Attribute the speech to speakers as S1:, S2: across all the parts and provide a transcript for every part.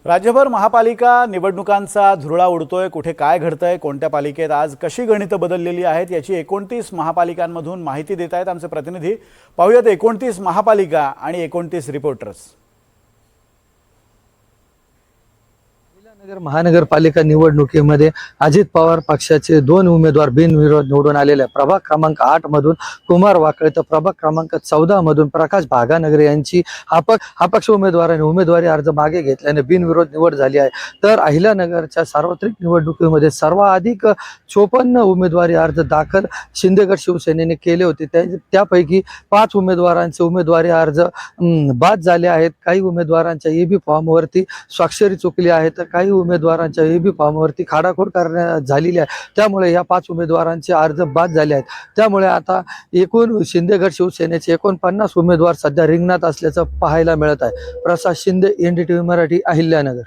S1: राज्यभर महापालिका निवडणुकांचा धुरळा उडतोय। कुठे काय घडतंय, कोणत्या पालिकेत आज कशी गणितं बदललेली आहेत याची 29 महापालिकांमधून माहिती देत आहेत आमचे प्रतिनिधी। पाहूयात 29 महापालिका आणि 29 रिपोर्टर्स।
S2: नगर महानगरपालिका निवडणुकीमध्ये अजित पवार पक्षाचे 2 उमेदवार बिनविरोध निवडून आलेले प्रभाग क्रमांक 8 मधून कुमार वाकळे तर प्रभाग क्रमांक 14 मधून प्रकाश भागानगरे यांची अपक्ष उमेदवारांनी उमेदवारी अर्ज मागे घेतल्याने बिनविरोध निवड झाली आहे। तर अहिल्यानगरच्या सार्वत्रिक निवडणुकीमध्ये सर्वाधिक 54 उमेदवारी अर्ज दाखल शिंदेगड शिवसेनेने केले होते। त्यापैकी 5 उमेदवारांचे उमेदवारी अर्ज बाद झाले आहेत। काही उमेदवारांच्या ईबी फॉर्मवरती स्वाक्षरी चुकली आहे तर काही उमेदवारांच्या ईबी फॉर्मवरती खाडाखोड करण्यात झालेली आहे। त्यामुळे या 5 उमेदवारांचे अर्ज बाद झाले आहेत। त्यामुळे आता एकूण शिंदेगड शिवसेनेचे 49 उमेदवार सध्या रिंगणात असल्याचं पाहायला मिळत आहे। प्रसाद शिंदे, एनडीटीव्ही मराठी, अहिल्यानगर।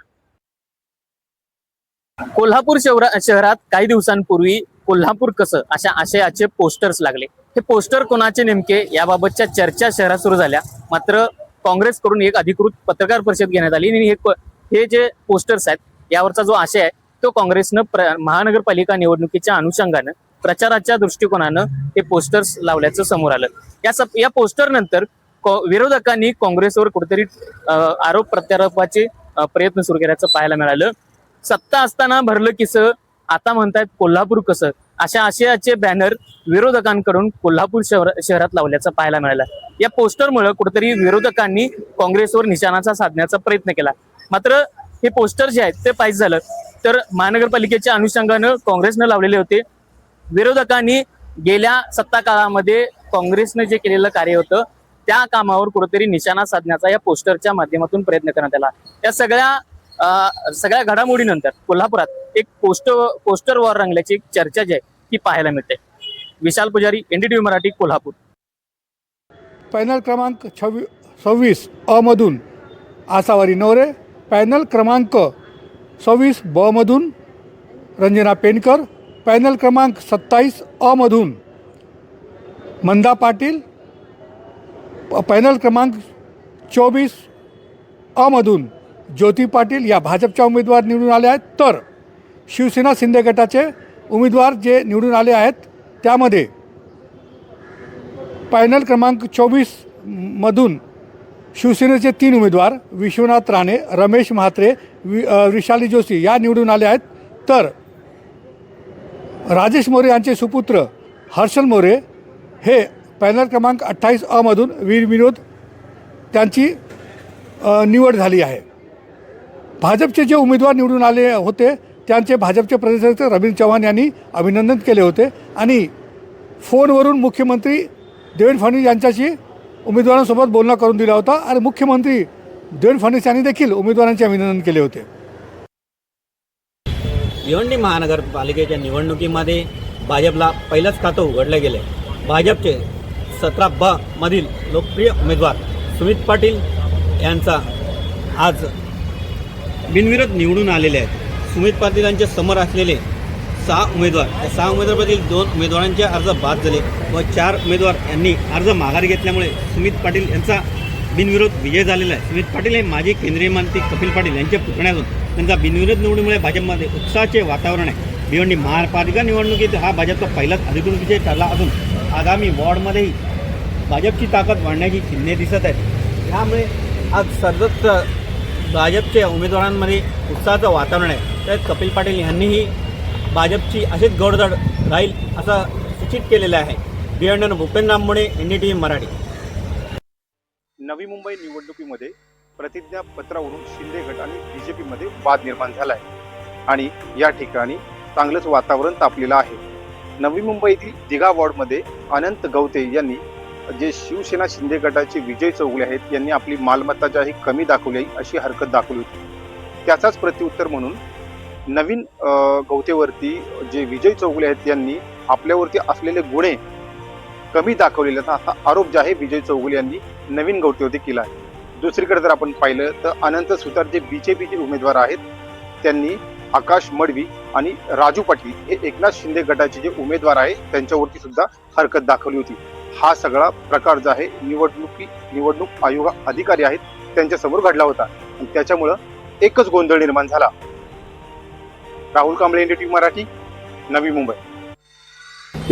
S3: कोल्हापूर शहरात काही दिवसांपूर्वी कोल्हापूर कसं अशा आशयाचे पोस्टर्स लागले। हे पोस्टर कोणाचे नेमके याबाबतच्या चर्चा शहरात सुरू झाल्या। मात्र काँग्रेसकडून एक अधिकृत पत्रकार परिषद घेण्यात आली आणि हे जे पोस्टर्स आहेत यावरचा जो आशय आहे तो काँग्रेसनं महानगरपालिका निवडणुकीच्या अनुषंगानं प्रचाराच्या दृष्टिकोनानं हे पोस्टर्स लावल्याचं समोर आलं। या पोस्टर नंतर विरोधकांनी काँग्रेसवर कुठेतरी आरोप प्रत्यारोपाचे प्रयत्न सुरू केल्याचं पाहायला मिळालं। सत्ता असताना भरलं किसं, आता म्हणतायत कोल्हापूर कसं अशा आशयाचे बॅनर विरोधकांकडून कोल्हापूर शहरात लावल्याचं पाहायला मिळालं। या पोस्टरमुळे कुठेतरी विरोधकांनी काँग्रेसवर निशाणाचा साधण्याचा प्रयत्न केला। मात्र हे पोस्टर जे आहेत ते पाहिजे झालं तर महानगरपालिकेच्या अनुषंगानं काँग्रेसनं लावलेले होते। विरोधकांनी गेल्या सत्ता काळामध्ये काँग्रेसनं जे केलेलं कार्य होतं त्या कामावर कुठेतरी निशाणा साधण्याचा या पोस्टरच्या माध्यमातून प्रयत्न करण्यात आला। या सगळ्या घडामोडीनंतर कोल्हापुरात एक पोस्टर वॉर रंगल्याची एक चर्चा जी आहे ती पाहायला मिळते। विशाल पुजारी, एनडीटीव्ही मराठी, कोल्हापूर।
S4: पॅनल क्रमांक 26 अ मधून आसावरी नवरे, पॅनल क्रमांक 26 ब मधून रंजना पेनकर, पॅनल क्रमांक 27 अ मधून मंदा पाटील, पॅनल क्रमांक 24 अ मधून ज्योती पाटील या भाजपच्या उमेदवार निवडून आले आहेत। तर शिवसेना शिंदे गटाचे उमेदवार जे निवडून आले आहेत त्यामध्ये पॅनल क्रमांक 24 मधून शिवसेनेचे 3 उमेदवार विश्वनाथ राणे, रमेश म्हात्रे, विशाली जोशी या निवडून आले आहेत। तर राजेश मोरे यांचे सुपुत्र हर्षल मोरे हे पॅनल क्रमांक 28 अ मधून विरोध त्यांची निवड झाली आहे। भाजपचे जे उमेदवार निवडून आले होते त्यांचे भाजपचे प्रदेशाध्यक्ष रवींद्र चव्हाण यांनी अभिनंदन केले होते आणि फोनवरून मुख्यमंत्री देवेंद्र फडणवीस यांच्याशी उमेदवारांसोबत बोलणं करून दिला होता आणि मुख्यमंत्री देवेंद्र फडणवीस यांनी देखील उमेदवारांचे अभिनंदन केले होते।
S5: भिवंडी महानगरपालिकेच्या निवडणुकीमध्ये भाजपला पहिलंच खातं उघडलं गेलं आहे। भाजपचे 17 ब मधील लोकप्रिय उमेदवार सुमित पाटील यांचा आज बिनविरोध निवडून आलेले आहेत। सुमित पाटीलांच्या समोर असलेले 6 उमेदवार, त्या 6 उमेदवारांपैकी 2 उमेदवारांचे अर्ज बाद झाले व 4 उमेदवार यांनी अर्ज माघारी घेतल्यामुळे सुमित पाटील यांचा बिनविरोध विजय झालेला आहे। सुमित पाटील हे माजी केंद्रीय मंत्री कपिल पाटील यांच्या पुतण्या असून त्यांचा बिनविरोध निवडीमुळे भाजपमध्ये उत्साहाचे वातावरण आहे। भिवंडी महानगरपालिका निवडणुकीत हा भाजपचा पहिलाच अधिकृत विजय ठरला असून आगामी वॉर्डमध्येही भाजपची ताकद वाढण्याची चिन्हे दिसत आहेत। यामुळे आज सर्वत्र भाजपच्या उमेदवारांमध्ये उत्साहाचं वातावरण आहे। तर कपिल पाटील यांनीही भाजपची अशीच घोडदौड राहील असं सूचित केलेलं आहे। भिवंडीहून भूपेंद्र राममुळे, एनडीटीव्ही मराठी।
S6: नवी मुंबई निवडणुकीमध्ये प्रतिज्ञापत्रावरून शिंदे गट आणि बीजेपीमध्ये वाद निर्माण झाला आहे आणि या ठिकाणी चांगलंच वातावरण तापलेलं आहे। नवी मुंबईतील दिघा वॉर्डमध्ये अनंत गवते यांनी जे शिवसेना शिंदे गटाचे विजय चौगुले आहेत यांनी आपली मालमत्ता जी आहे कमी दाखवली अशी हरकत दाखवली होती। त्याचाच प्रत्युत्तर म्हणून नवीन गवतेवरती जे विजय चौगुले आहेत यांनी आपल्यावरती असलेले गुन्हे कमी दाखवलेले असा आरोप जो आहे विजय चौगुले यांनी नवीन गवतेवरती केला आहे। दुसरीकडे जर आपण पाहिलं तर अनंत सुतार जे बीजेपीचे उमेदवार आहेत त्यांनी आकाश मडवी आणि राजू पाटील हे एकनाथ शिंदे गटाचे जे उमेदवार आहेत त्यांच्यावरती सुद्धा हरकत दाखवली होती। हा सगळा प्रकार जो आहे निवडणूक आयोग अधिकारी आहेत त्यांच्या समोर घडला होता आणि त्याच्यामुळे एकच गोंधळ निर्माण झाला. राहुल कांबळे, एनडीटीव्ही मराठी, नवी मुंबई.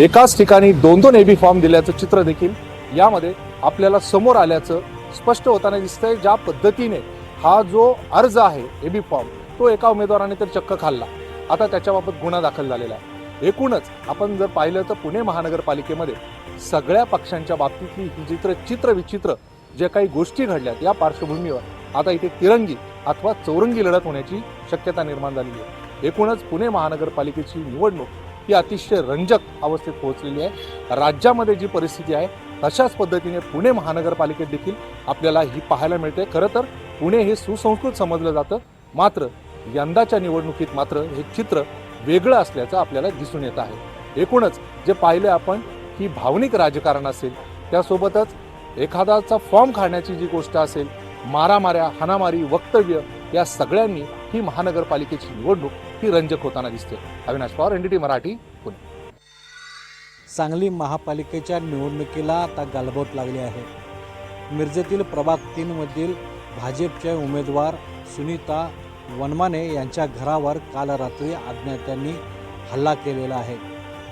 S7: एकाच ठिकाणी दोन दोन एबी फॉर्म दिल्याचं चित्र देखील यामध्ये आपल्याला समोर आल्याचं स्पष्ट होताना दिसतंय. ज्या पद्धतीने हा जो अर्ज आहे एबी फॉर्म तो एका उमेदवाराने तर चक्क खाल्ला, आता त्याच्याबाबत गुन्हा दाखल झालेला आहे. एकूणच आपण जर पाहिलं तर पुणे महानगरपालिकेमध्ये सगळ्या पक्षांच्या बाबतीतली ही चित्रविचित्र जे काही गोष्टी घडल्यात या पार्श्वभूमीवर आता इथे तिरंगी अथवा चौरंगी लढत होण्याची शक्यता निर्माण झालेली आहे. एकूणच पुणे महानगरपालिकेची निवडणूक ही अतिशय रंजक अवस्थेत पोहोचलेली आहे. राज्यामध्ये जी परिस्थिती आहे तशाच पद्धतीने पुणे महानगरपालिकेत देखील आपल्याला ही पाहायला मिळते. खरं तर पुणे हे सुसंस्कृत समजलं जातं, मात्र यंदाच्या निवडणुकीत मात्र हे चित्र वेगळं असल्याचं आपल्याला दिसून येत आहे. एकूणच जे पाहिलं आपण की भावनिक राजकारण असेल, त्यासोबतच एखादाचा फॉर्म काढण्याची जी गोष्ट असेल, मारामाऱ्या, हाणामारी, वक्तव्य, या सगळ्यांनी ही महानगरपालिकेची निवडणूक ही रंजक होताना दिसते. अविनाश पवार, एनडीटीव्ही मराठी, पुणे.
S8: सांगली महापालिकेच्या निवडणुकीला आता गालबोट लागली आहे. मिरजेतील प्रभाग 3 मधील भाजपचे उमेदवार सुनीता वनमाने यांच्या घरावर काल रात्री अज्ञात्यांनी हल्ला केलेला आहे.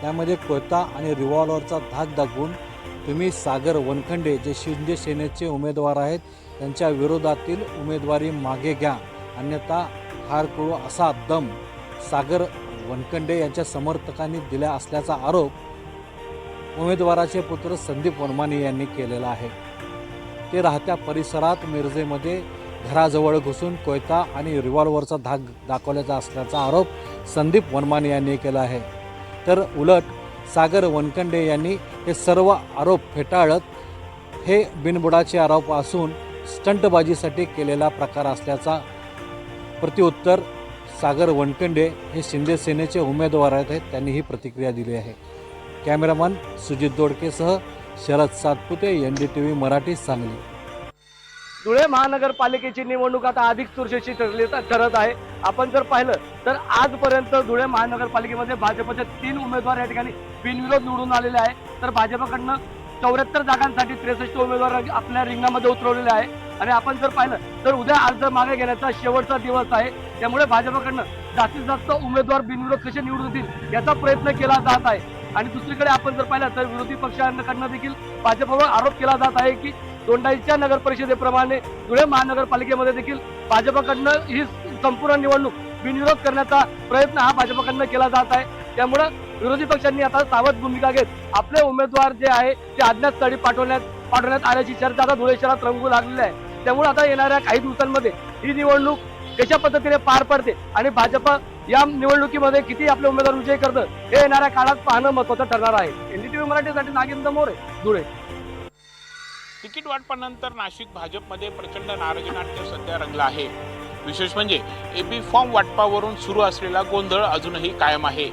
S8: त्यामध्ये कोयता आणि रिव्हॉल्वरचा धाक दाखवून तुम्ही सागर वनखंडे जे शिंदे सेनेचे उमेदवार आहेत त्यांच्या विरोधातील उमेदवारी मागे घ्या, अन्यथा ठार करू असा दम सागर वनखंडे यांच्या समर्थकांनी दिला असल्याचा आरोप उमेदवाराचे पुत्र संदीप वनमाने यांनी केलेला आहे. ते राहत्या परिसरात मिरजेमध्ये घराजवळ घुसून कोयता आणि रिव्हॉल्वरचा धाक दाखवल्याचा असल्याचा आरोप संदीप वनमाने यांनी केला आहे. तर उलट सागर वनखंडे यांनी हे सर्व आरोप फेटाळत हे बिनबुडाचे आरोप असून स्टंटबाजीसाठी केलेला प्रकार असल्याचा प्रत्युत्तर सागर वनखंडे हे शिंदे सेनेचे उमेदवार आहेत त्यांनी ही प्रतिक्रिया दिली आहे. कॅमेरामन सुजित दोडकेसह शरद सातपुते, एनडीटीव्ही मराठी, सांगली.
S9: धुळे महानगरपालिकेची निवडणूक आता अधिक चुरशीची ठरत आहे. आपण जर पाहिलं तर आजपर्यंत धुळे महानगरपालिकेमध्ये भाजपचे 3 उमेदवार या ठिकाणी बिनविरोध निवडून आलेले आहे. तर भाजपकडनं 74 जागांसाठी 63 उमेदवार आपल्या रिंगणामध्ये उतरवलेले आहे. आणि आपण जर पाहिलं तर उद्या अर्ज मागे घेण्याचा शेवटचा दिवस आहे. त्यामुळे भाजपकडनं जास्तीत जास्त उमेदवार बिनविरोध कसे निवडून येतील याचा प्रयत्न केला जात आहे. आणि दुसरीकडे आपण जर पाहिलं तर विरोधी पक्षांकडनं देखील भाजपवर आरोप केला जात आहे की दोंडाईच्या नगर परिषदेप्रमाणे धुळे महानगरपालिकेमध्ये देखील भाजपकडनं ही संपूर्ण निवडणूक बिनविरोध करण्याचा प्रयत्न हा भाजपकडनं केला जात आहे. त्यामुळे विरोधी पक्षांनी आता सावध भूमिका घेत आपले उमेदवार जे आहे ते अज्ञात स्थळी पाठवण्यात आल्याची चर्चा आता धुळे शहरात रंगू लागलेली आहे. त्यामुळे आता येणाऱ्या काही दिवसांमध्ये ही निवडणूक कशा पद्धतीने पार पडते आणि भाजप या निवडणुकीमध्ये किती आपले उमेदवार विजय करतं हे येणाऱ्या काळात पाहणं महत्त्वाचं ठरणार आहे. एनडीटीव्ही मराठीसाठी नागेंद्र मोरे, धुळे.
S10: तिकीट वाटपानंतर नाशिक भाजपमध्ये प्रचंड नाराजी नाट्य सध्या रंगलं आहे. विशेष म्हणजे एबी फॉर्म वाटपावरून सुरू असलेला गोंधळ अजूनही कायम आहे.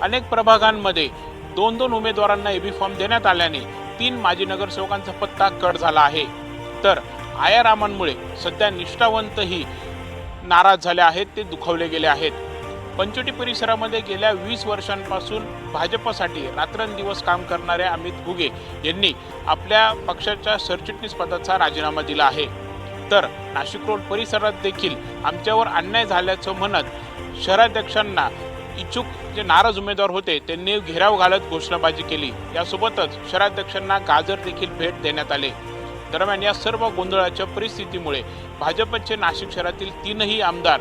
S10: अनेक प्रभागांमध्ये 2-2 उमेदवारांना एबी फॉर्म देण्यात आल्याने 3 माजी नगरसेवकांचा पत्ता कट झाला आहे. तर आयारामांमुळे सध्या निष्ठावंतही नाराज झाले आहेत, ते दुखावले गेले आहेत. पंचवटी परिसरामध्ये गेल्या 20 वर्षांपासून भाजपसाठी रात्रंदिवस काम करणाऱ्या अमित घुगे यांनी आपल्या पक्षाच्या सरचिटणीस पदाचा राजीनामा दिला आहे. तर नाशिक रोड परिसरात देखील आमच्यावर अन्याय झाल्याचं म्हणत शहराध्यक्षांना इच्छुक जे नाराज उमेदवार होते त्यांनी घेराव घालत घोषणाबाजी केली. यासोबतच शहराध्यक्षांना गाजर देखील भेट देण्यात आले. दरम्यान या सर्व गोंधळाच्या परिस्थितीमुळे भाजपचे नाशिक शहरातील 3ही आमदार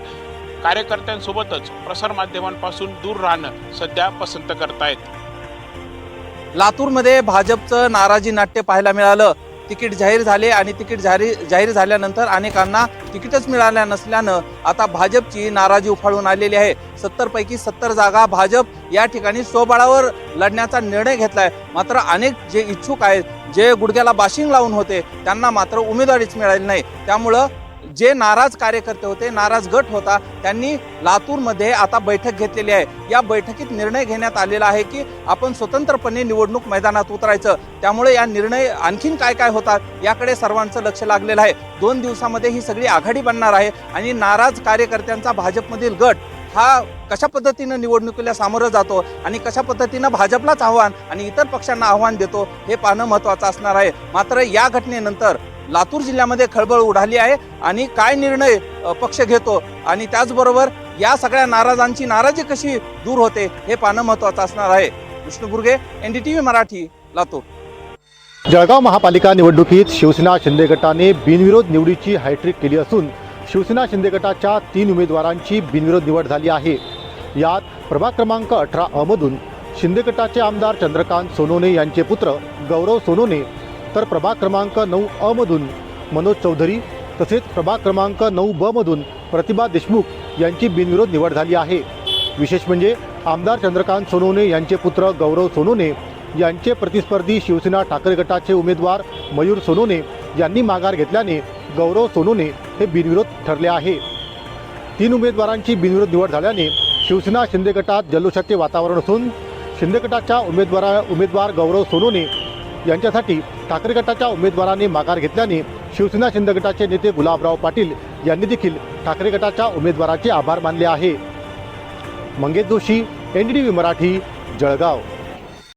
S10: कार्यकर्त्यांसोबतच प्रसारमाध्यमांपासून दूर राहणं सध्या पसंत करतायत.
S11: लातूरमध्ये भाजपचं नाराजी नाट्य पाहायला मिळालं. तिकीट जाहीर झाले आणि तिकीट जाहीर झाल्यानंतर अनेकांना तिकीटच मिळाल्या नसल्यानं आता भाजपची नाराजी उफाळून आलेली आहे. 70 पैकी 70 जागा भाजप या ठिकाणी स्वबळावर लढण्याचा निर्णय घेतलाय. मात्र अनेक जे इच्छुक आहेत, जे गुडघ्याला बाशिंग लावून होते, त्यांना मात्र उमेदवारीच मिळाली नाही. त्यामुळं जे नाराज कार्यकर्ते होते, नाराज गट होता, त्यांनी लातूरमध्ये आता बैठक घेतलेली आहे. या बैठकीत निर्णय घेण्यात आलेला आहे की आपण स्वतंत्रपणे निवडणूक मैदानात उतरायचं. त्यामुळे या निर्णय आणखीन काय काय होतात याकडे सर्वांचं लक्ष लागलेलं आहे. 2 दिवसामध्ये ही सगळी आघाडी बनणार आहे आणि नाराज कार्यकर्त्यांचा भाजपमधील गट हा कशा पद्धतीनं निवडणुकीला सामोरं जातो आणि कशा पद्धतीनं भाजपलाच आव्हान आणि इतर पक्षांना आव्हान देतो हे पाहणं महत्त्वाचं असणार आहे. मात्र या घटनेनंतर लातूर जिल्ह्यामध्ये खळबळ उडाली आहे आणि काय निर्णय पक्ष घेतो आणि त्याचबरोबर या सगळ्या नाराजांची नाराजी कशी दूर होते हे पाहणं महत्त्वाचं असणार आहे. विष्णू बुर्गे, NDTV मराठी, लातूर.
S6: जळगाव महापालिका निवडणुकीत शिवसेना शिंदे गटाने बिनविरोध निवडीची हॅट्रिक केली असून शिवसेना शिंदे गटाच्या 3 उमेदवारांची बिनविरोध निवड झाली आहे. यात प्रभाग क्रमांक 18 मधून शिंदे गटाचे आमदार चंद्रकांत सोनवणे यांचे पुत्र गौरव सोनवणे, तर प्रभाग क्रमांक 9 मधून मनोज चौधरी तसेच प्रभाग क्रमांक 9 मधून प्रतिभा देशमुख यांची बिनविरोध निवड झाली आहे. विशेष म्हणजे आमदार चंद्रकांत सोनवणे यांचे पुत्र गौरव सोनवणे यांचे प्रतिस्पर्धी शिवसेना ठाकरे गटाचे उमेदवार मयूर सोनवणे यांनी माघार घेतल्याने गौरव सोनवणे हे बिनविरोध ठरले आहे. 3 उमेदवारांची बिनविरोध निवड झाल्याने शिवसेना शिंदे गटात जल्लोषाचे वातावरण असून शिंदे गटाच्या उमेदवार गौरव सोनवणे यांच्यासाठी ठाकरे गटाच्या उमेदवाराने माघार घेतल्याने शिवसेना शिंदे गटाचे नेते गुलाबराव पाटील यांनी देखील ठाकरे गटाच्या उमेदवाराचे आभार मानले आहे. मंगेश जोशी, NDTV मराठी, जळगाव.